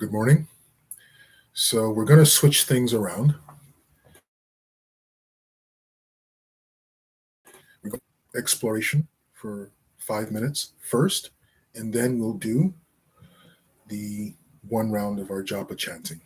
Good morning. So we're going to switch things around. We're going to exploration for 5 minutes first, and then we'll do the one round of our Japa chanting.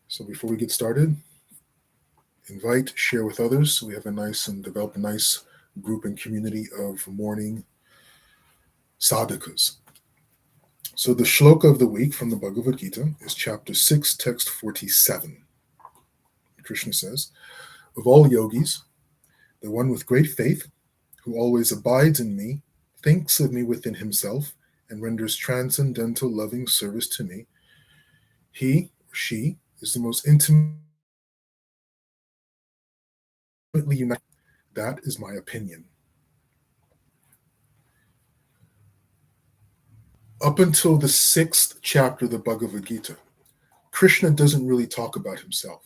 So before we get started, invite, share with others so we have develop a nice group and community of morning sadhakas. So the shloka of the week from the Bhagavad Gita is chapter 6, text 47. Krishna says, "Of all yogis, the one with great faith, who always abides in me, thinks of me within himself, and renders transcendental loving service to me, he or she is the most intimately united." That is my opinion. Up until the 6th chapter of the Bhagavad Gita, Krishna doesn't really talk about himself.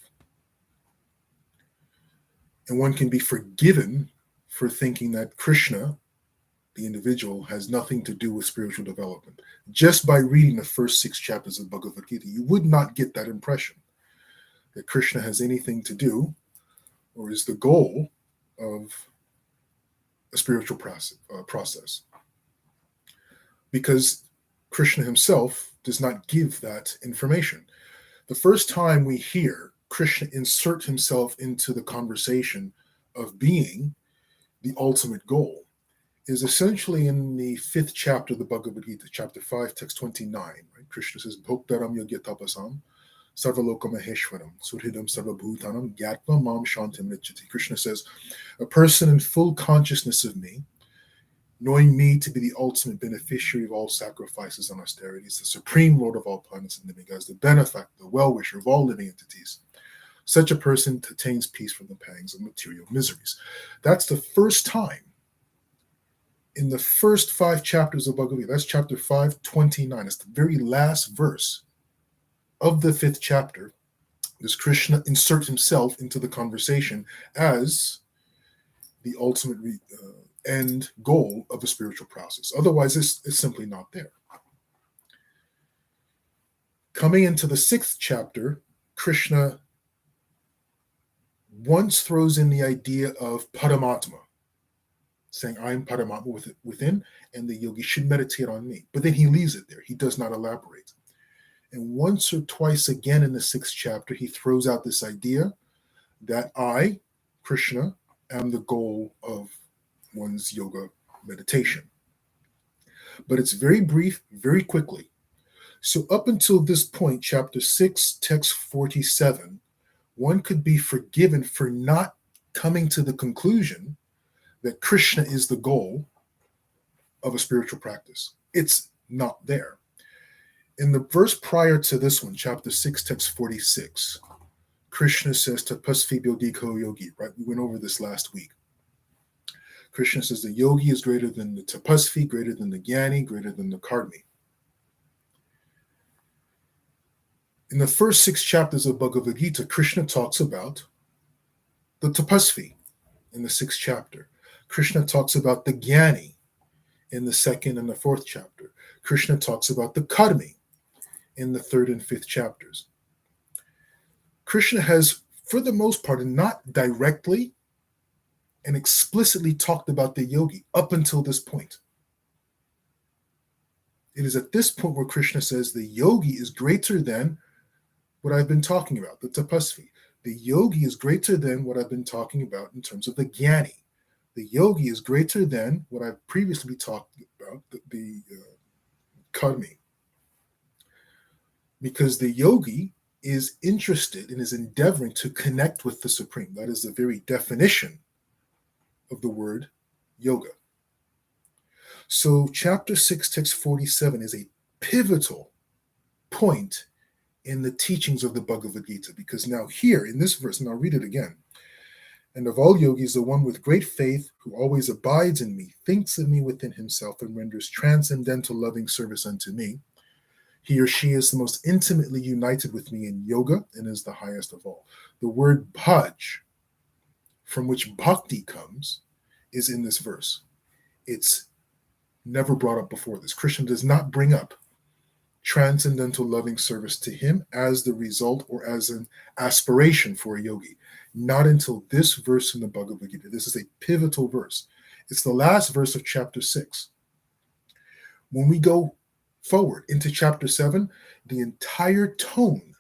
And one can be forgiven for thinking that Krishna, the individual, has nothing to do with spiritual development. Just by reading the first 6 chapters of Bhagavad Gita, you would not get that impression that Krishna has anything to do or is the goal of a spiritual process. Because Krishna himself does not give that information. The first time we hear Krishna insert himself into the conversation of being the ultimate goal is essentially in the 5th chapter of the Bhagavad Gita, chapter 5, text 29. Right? Krishna says, "Bhoktaram yogyatapasam sarvaloka maheshwaram surhidam sarvabhutanam gyatva mam shantim nichati." Krishna says, a person in full consciousness of me, knowing me to be the ultimate beneficiary of all sacrifices and austerities, the supreme Lord of all planets and demigods, the benefactor, the well-wisher of all living entities, such a person attains peace from the pangs of material miseries. That's the first time in the first 5 chapters of Bhagavad Gita. That's chapter 5:29. It's the very last verse of the 5th chapter. Does Krishna insert himself into the conversation as the ultimate end goal of a spiritual process. Otherwise, it's simply not there. Coming into the 6th chapter, Krishna once throws in the idea of Paramatma, saying, "I'm Paramatma within, and the yogi should meditate on me." But then he leaves it there. He does not elaborate. And once or twice again in the 6th chapter, he throws out this idea that I, Krishna, am the goal of one's yoga meditation. But it's very brief, very quickly. So up until this point, chapter 6, text 47, one could be forgiven for not coming to the conclusion that Krishna is the goal of a spiritual practice. It's not there. In the verse prior to this one, chapter 6, text 46, Krishna says, "Tapasvi yogiko yogi," right? We went over this last week. Krishna says the yogi is greater than the tapasvi, greater than the jnani, greater than the karmi. In the first 6 chapters of Bhagavad Gita, Krishna talks about the tapasvi in the 6th chapter. Krishna talks about the jnani in the 2nd and the 4th chapter. Krishna talks about the karmi in the 3rd and 5th chapters. Krishna has, for the most part, not directly and explicitly talked about the yogi up until this point. It is at this point where Krishna says the yogi is greater than what I've been talking about, the tapasvi. The yogi is greater than what I've been talking about in terms of the jnani. The yogi is greater than what I've previously been talking about, the karmi. Because the yogi is interested and is endeavoring to connect with the Supreme. That is the very definition of the word yoga. So chapter 6, text 47 is a pivotal point in the teachings of the Bhagavad Gita, because now here in this verse, and I'll read it again, "And of all yogis, the one with great faith, who always abides in me, thinks of me within himself, and renders transcendental loving service unto me, he or she is the most intimately united with me in yoga and is the highest of all." The word bhaj, from which bhakti comes, is in this verse. It's never brought up before this. Krishna does not bring up transcendental loving service to him as the result or as an aspiration for a yogi. Not until this verse in the Bhagavad Gita. This is a pivotal verse. It's the last verse of chapter 6. When we go forward into chapter 7, the entire tone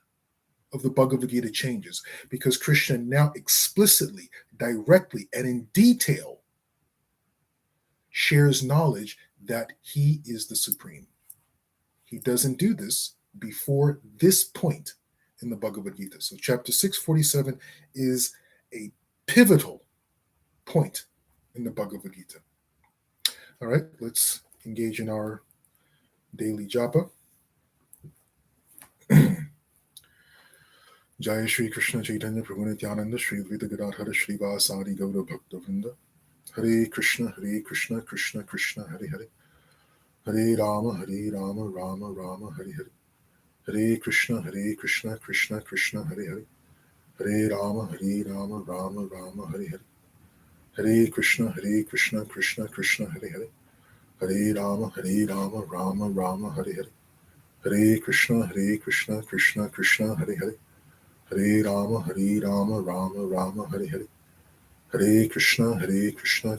of the Bhagavad Gita changes because Krishna now explicitly, directly, and in detail shares knowledge that he is the supreme. He doesn't do this before this point in the Bhagavad Gita. So chapter 647 is a pivotal point in the Bhagavad Gita. All right, let's engage in our daily japa. Jaya Shri Krishna Chaitanya Prabhu Nityananda Shri Advaita Gadadhara Shri Vasadi Gaura Bhakta Vrinda. Hare Krishna Krishna Krishna Hare Hare. Hare Rama Rama Rama Hare Hare. Hare Krishna Krishna Krishna Hare Hare. Hare Rama Rama Rama Hare Hare. Hare Krishna Krishna Krishna Hare Hare. Hare Rama Rama Rama Hare Hare. Hare Krishna Krishna Krishna Hare Hare. Hare Rama Rama Rama Hare Hare. Hare Krishna Krishna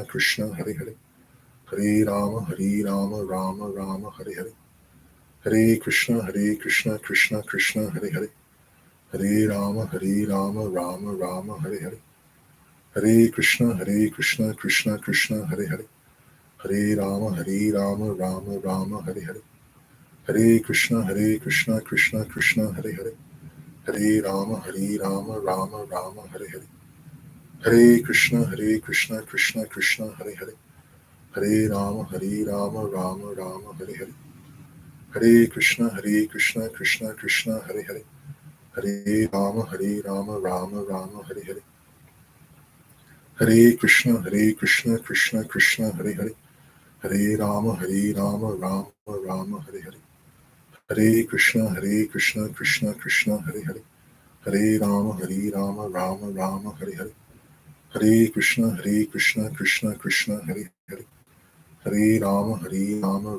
Krishna Hare Hare. Hare Rama Rama Rama Hare Hare. Hare Krishna Krishna Krishna Hare Hare. Hare Rama Rama Rama Hare Hare. Hare Krishna Krishna Krishna Hare Hare. Hare Rama Rama Rama Hare Hare. Hare Krishna Krishna Krishna Hare Hare. Hare Rama Rama Rama Hare Hare. Hare Krishna Krishna Krishna Hare Hare. Hare Rama Rama Rama Hare Hare. Hare Krishna Krishna Krishna Hare Hare. Hare Rama Rama Rama Hare Hare. Hare Krishna Krishna Krishna Hare Hare. Hare Rama Rama Rama Hare Hare. Hare Krishna Krishna Krishna Hare Hare. Hare Rama Rama Rama Hare Hare. Hare Krishna Krishna Krishna Hare Hare. Hare Rama Rama Rama Hare Hare. Hare Krishna Krishna Krishna Hare Hare. Hare Rama Rama Rama Hare Hare. Hare Krishna Krishna Krishna Hare Hare. Hare Rama Rama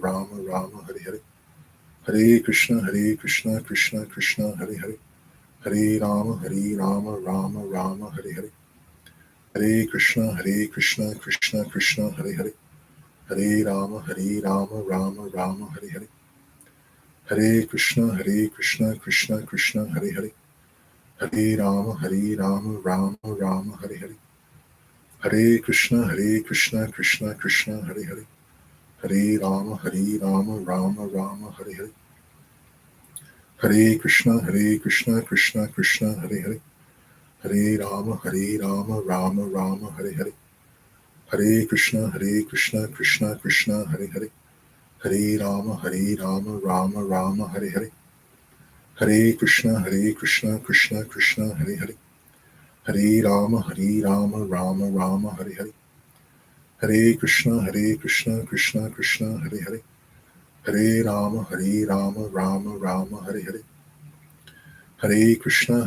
Rama Hare Hare. Hare Krishna Krishna Krishna Hare Hare. Hare Rama Rama Rama Hare Hare. Hare Krishna Krishna Krishna Hare Hare. Hare Rama Rama Rama Hare Hare. Hare Krishna Krishna Krishna Hare Hare. Hare Rama Rama Rama Hare Hare. Hare Krishna Krishna Krishna Hare Hare. Hare Rama Rama Rama Hare Hare. Hare Krishna Krishna Krishna Hare Hare. Hare Rama Rama Rama Hare Hare. Hare Krishna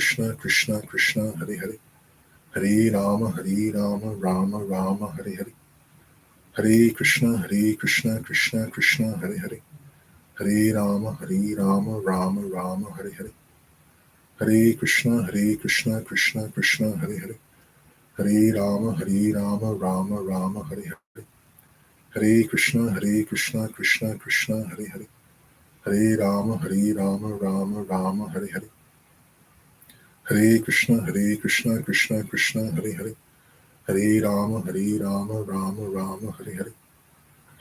Krishna Krishna Hare Hare. Hare Rama Rama Rama Hare Hare. Hare Krishna Krishna Krishna Hare Hare. Hare Rama Rama Rama Hare Hare. Hare Krishna Krishna Krishna Hare Hare. Hare Rama Rama Rama Hare Hare. Hare Krishna Krishna Krishna Hare Hare. Hare Rama Rama Rama Hare Hare. Hare Krishna Krishna Krishna Hare Hare. Hare Rama Rama Rama Hare Hare.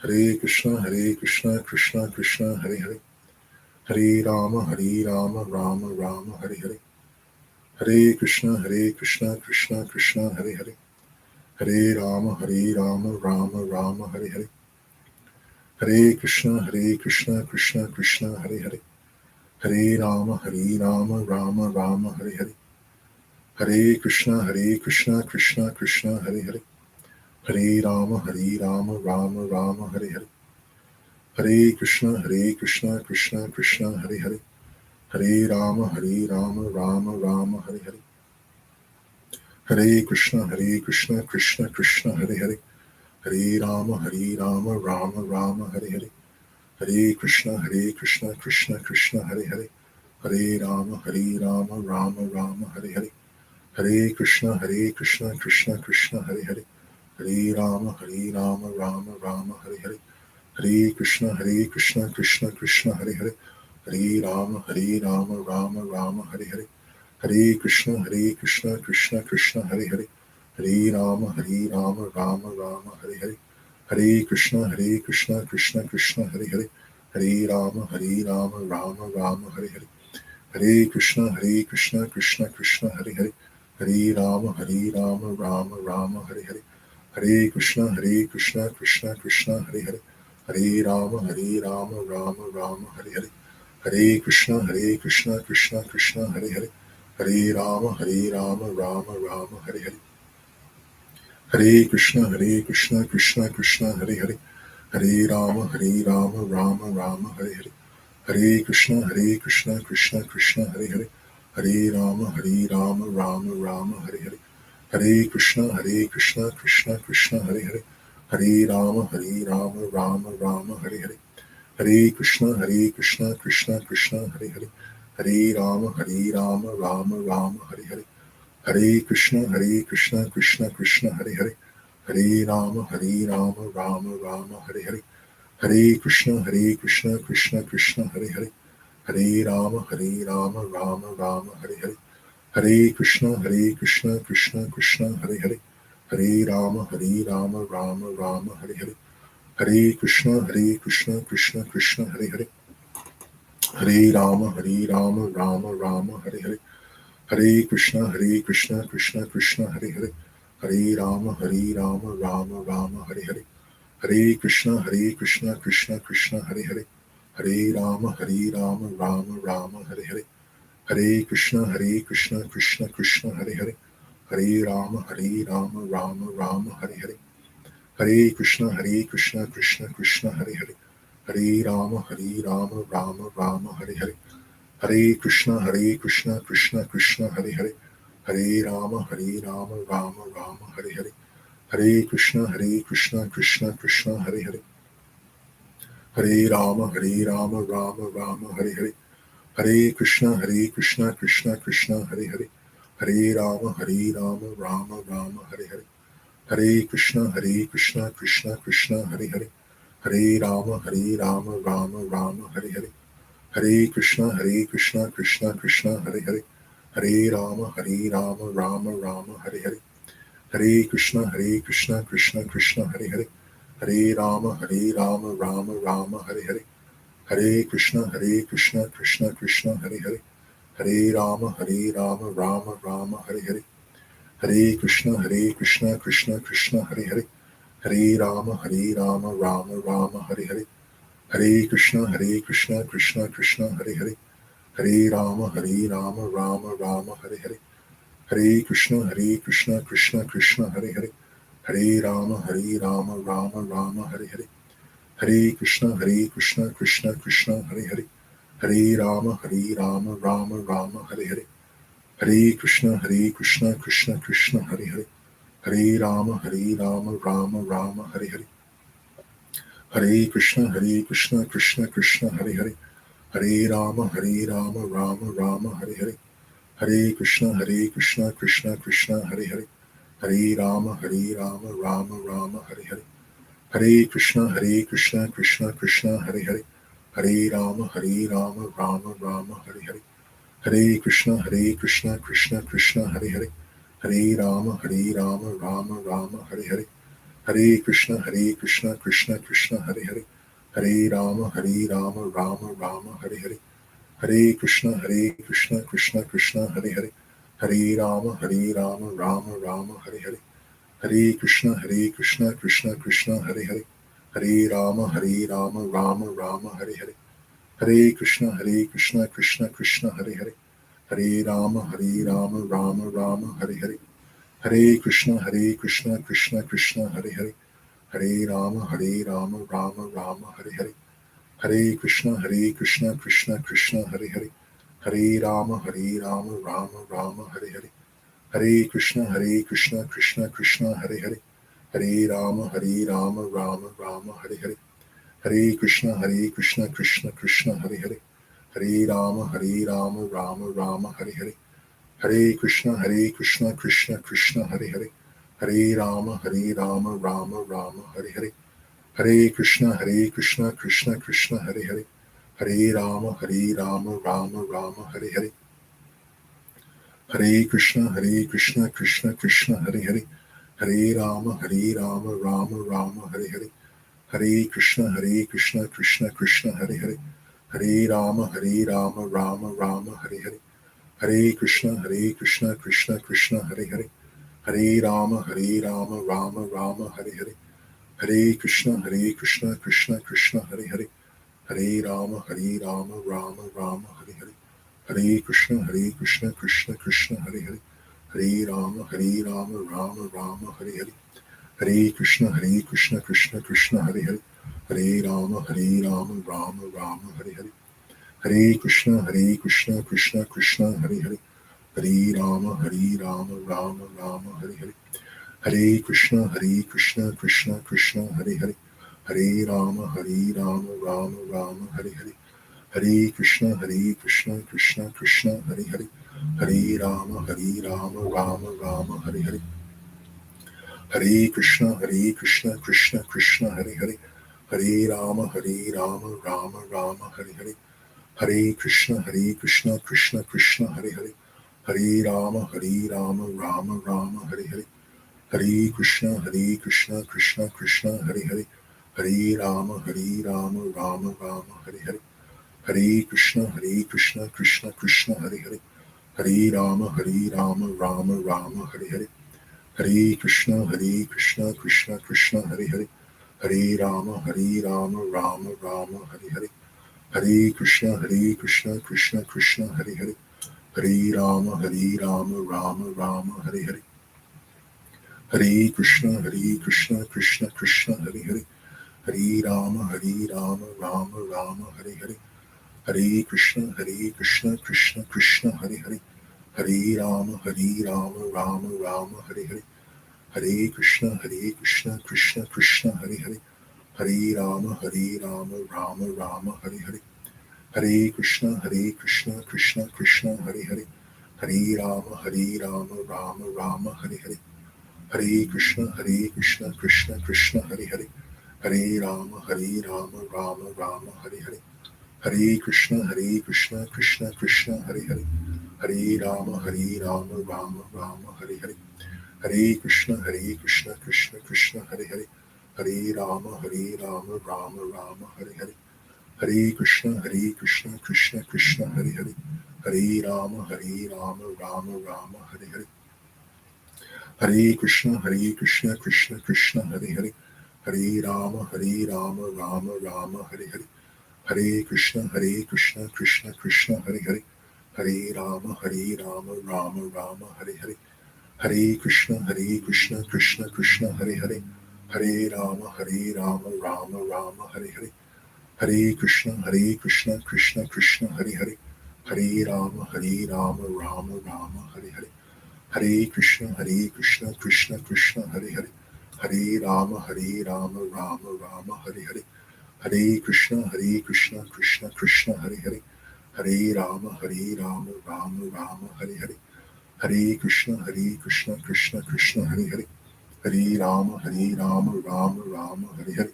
Hare Krishna Krishna Krishna Hare Hare. Hare Rama Rama Rama Hare Hare. Hare Krishna Krishna Krishna Hare Hare. Hare Rama Rama Rama Hare Hare. Hare Krishna Krishna Krishna Hare Hare. Hare Rama Rama Rama Hare Hare. Hare Krishna Krishna Krishna Hare Hare. Hare Rama Rama Rama Hare Hare. Hare Krishna Krishna Krishna Hare Hare. Hare Rama Rama Rama Hare Hare. Hare Krishna Krishna Krishna Hare Hare. Hare Rama Rama Rama Hare Hare. Hare Krishna Krishna Krishna Hare Hare. Hare Rama Rama Rama Hare Hare. Hare Krishna, Krishna Krishna, Hare Hare, Hare Rama, Rama Rama, Hare Hare, Hare Krishna, Krishna Krishna, Hare Hare, Hare Rama, Rama Rama, Hare Hare, Hare Krishna, Krishna Krishna, Hare Hare, Hare Rama, Rama Rama, Hare Hare, Hare Krishna, Krishna Krishna, Hare Hare, Hare Rama, Rama Rama, Hare Hare, Hare Krishna, Krishna Krishna, Hare Hare, Hare Rama, Rama Rama, Hare Hare, Hare Krishna, Krishna Krishna, Hare Hare, Hare Rama, Rama Rama, Hare Hare, Hare Krishna, Krishna Krishna, Hare Hare, Hare Rama, Rama Rama, Hare Hare, Hare Krishna, Krishna Krishna, Hare Hare, Hare Rama, Rama Rama, Hare Hare, Hare Krishna, Krishna Krishna, Hare Hare, Hare Rama, Rama Rama, Hare Hare, Hare Krishna, Krishna Krishna, Hare Hare, Hare Rama, Rama Rama, Hare Hare, Hare Krishna, Krishna Krishna, Hare Hare, Hare Rama, Rama Rama, Hare Hare, Hare Krishna, Krishna Krishna, Hare Hare, Hare Rama, Rama Rama, Hare Hare, Hare Krishna, Krishna Krishna, Hare Hare, Hare Rama, Rama Rama, Hare Hare, Hare Krishna, Krishna Krishna, Hare Hare, Hare Rama, Rama Rama, Hare Hare, Hare Krishna, Krishna Krishna, Hare Hare, Hare Rama, Rama Rama, Hare Hare, Hare Krishna, Krishna Krishna, Hare Hare, Hare Rama, Rama Rama, Hare Hare, Hare Krishna, Krishna Krishna, Hare Hare, Hare Rama, Rama Rama, Hare Hare, Hare Krishna, Krishna Krishna, Hare Hare, Hare Rama, Rama Rama, Hare Hare, Hare Krishna, Krishna Krishna, Hare Hare, Hare Rama, Rama Rama, Hare Hare, Hare Krishna, Krishna Krishna, Hare Hare, Hare Rama, Rama Rama, Hare Hare, Hare Krishna, Krishna Krishna, Hare Hare, Hare Rama, Rama Rama, Hare Hare, Hare Krishna, Krishna Krishna, Hare Hare, Hare Rama, Rama Rama, Hare Hare, Hare Krishna, Krishna Krishna, Hare Hare, Hare Rama, Rama Rama, Hare Hare, Hare Krishna, Krishna Krishna, Hare Hare, Hare Rama, Rama Rama, Hare Hare, Hare Krishna, Krishna Krishna, Hare Hare, Hare Rama, Rama Rama, Hare Hare, Hare Krishna, Krishna Krishna, Hare Hare, Hare Rama, Rama Rama, Hare Hare, Hare Krishna, Krishna Krishna, Hare Hare, Hare Rama, Rama Rama, Hare Hare, Hare Krishna, Krishna Krishna, Hare Hare, Hare Rama, Rama Rama, Hare Hare, Hare Krishna, Krishna Krishna, Hare Hare, Hare Rama, Rama Rama, Hare Hare, Hare Krishna, Krishna Krishna, Hare Hare, Hare Rama, Rama Rama, Hare Hare, Hare Krishna, Krishna Krishna, Hare Hare, Hare Rama, Rama Rama, Hare Hare, Hare Krishna, Krishna Krishna, Hare Hare, Hare Rama, Rama Rama, Hare Hare, Hare Krishna, Krishna Krishna, Hare Hare, Hare Rama, Rama Rama, Hare Hare, Hare Krishna, Krishna Krishna, Hare Hare, Hare Rama, Rama Rama, Hare Hare, Hare Krishna, Krishna Krishna, Hare Hare, Hare Rama, Rama Rama, Hare Hare, Hare Krishna, Krishna Krishna, Hare Hare, Hare Rama, Rama Rama, Hare Hare, Hare Krishna, Krishna Krishna, Hare Hare, Hare Rama, Rama Rama, Hare Hare, Hare Krishna, Krishna Krishna, Hare Hare, Hare Rama, Rama Rama, Hare Hare, Hare Krishna, Krishna Krishna, Hare Hare, Hare Rama, Rama Rama, Hare Hare, Hare Krishna, Krishna Krishna, Hare Hare, Hare Rama, Rama Rama, Hare Hare, Hare Krishna, Krishna Krishna, Hare Hare, Hare Rama, Rama Rama, Hare Hare, Hare Krishna, Krishna Krishna, Hare Hare, Hare Rama, Rama Rama, Hare Hare, Hare Krishna, Krishna Krishna, Hare Hare, Hare Rama, Rama Rama, Hare Hare, Hare Krishna, Krishna Krishna, Hare Hare. Hare Rama, Rama Rama, Hare Hare. Hare Krishna, Krishna Krishna, Hare Hare. Hare Rama, Rama Rama, Hare Hare. Hare Krishna, Krishna Krishna, Hare Hare. Hare Rama, Rama Rama, Hare Hare. Hare Krishna, Krishna Krishna, Hare Hare. Hare Rama, Rama Rama, Hare Hare. Hare Krishna, Krishna Hare Hare. Hare Rama, Rama Rama, Hare Hare. Hare Krishna, Krishna Hare Hare. Hare Rama, Rama Rama, Hare Hare. Hare Krishna, Krishna Hare Hare. Hare Rama, Rama Rama, Hare Hare. Hare Krishna, Krishna Hare Hare. Hare Rama, Rama Rama, Hare Hare. Hare Krishna, Krishna Hare Hare. Hare Rama, Rama Rama, Hare Hare. Hare Krishna, Krishna Hare Hare. Hare Rama, Rama Rama, Hare Hare. Hare Krishna, Krishna Hare Hare. Hare Rama, Rama Rama, Hare Hare. Hare Krishna, Krishna Hare Hare. Hare Rama, Rama Rama, Hare Hare. Hare Krishna, Krishna Hare Hare. Hare Rama, Rama Rama, Hare Hare. Hare Krishna, Krishna Hare Hare. Hare Rama, Rama Rama, Hare Hare. Hare Krishna, Krishna Hare Hare. Hare Rama, Rama Rama, Hare Hare. Hare Krishna, Krishna Hare Hare. Hare Rama, Rama Rama, Hare Hare. Hare Krishna, Krishna Hare Hare. Hare Rama, Rama Rama, Hare Hare. Hare Krishna, Krishna Hare Hare. Hare Rama, Rama Rama, Hare Hare. Hare Krishna, Krishna Hare Hare. Hare Rama, Rama Rama, Hare Hare. Hare Krishna, Krishna Hare Hare. Hare Rama, Rama Rama, Hare Hare. Hare Krishna, Krishna Hare Hare. Hare Rama, Rama Rama, Hare Hare. Hare Krishna, Krishna Hare Hare. Hare Rama, Rama Rama, Hare Hare. Hare Krishna, Krishna Hare Hare. Hare Rama, Rama Rama, Hare Hare. Hare Krishna, Krishna Hare Hare. Hare Rama, Rama Rama, Hare Hare. Hare Krishna, Krishna Hare Hare. Hare Rama, Rama Rama, Hare Hare. Hare Krishna, Krishna Hare Hare. Hare Rama, Rama Rama, Hare Hare. Hare Krishna, Krishna Hare Hare. Hare Rama, Rama Rama, Hare Hare. Hare Krishna, Krishna Hare Hare. Hare Rama, Rama Rama, Hare Hare. Hare Krishna, Krishna Hare Hare. Hare Rama, Rama Rama, Hare Hare. Hare Krishna, Krishna Hare Hare. Hare Rama, Rama Rama, Hare Hare. Hare Krishna, Krishna Hare Hare. Hare Rama, Rama Rama, Hare Hare. Hare Krishna, Krishna Hare Hare. Hare Rama, Rama Rama, Hare Hare. Hare Krishna, Krishna Hare Hare. Hare Rama, Rama Rama, Hare Hare.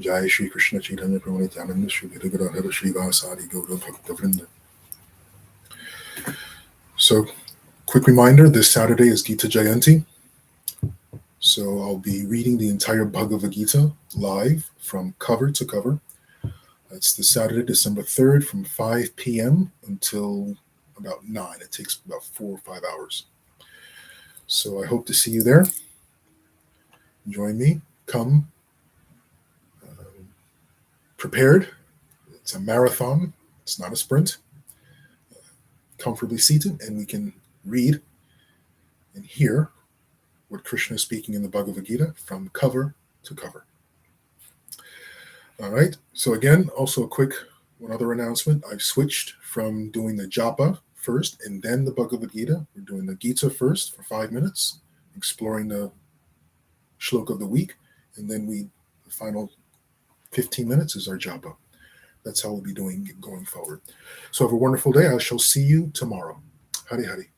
Jai Shri Krishna Chaitanya Prabhu Nityananda Shri Gadadhara Shri Vasari Gaura Bhakta Vrinda. So, quick reminder, this Saturday is Gita Jayanti. So I'll be reading the entire Bhagavad Gita live from cover to cover. It's the Saturday, December 3rd from 5 p.m. until about 9. It takes about 4 or 5 hours. So I hope to see you there. Join me. Come prepared. It's a marathon. It's not a sprint. Comfortably seated, and we can read and hear what Krishna is speaking in the Bhagavad Gita from cover to cover. All right. So again, also a quick one other announcement. I've switched from doing the Japa first and then the Bhagavad Gita. We're doing the Gita first for 5 minutes, exploring the Sloka of the week, and then the final 15 minutes is our japa. That's how we'll be doing going forward. So have a wonderful day. I shall see you tomorrow. Hari Hari.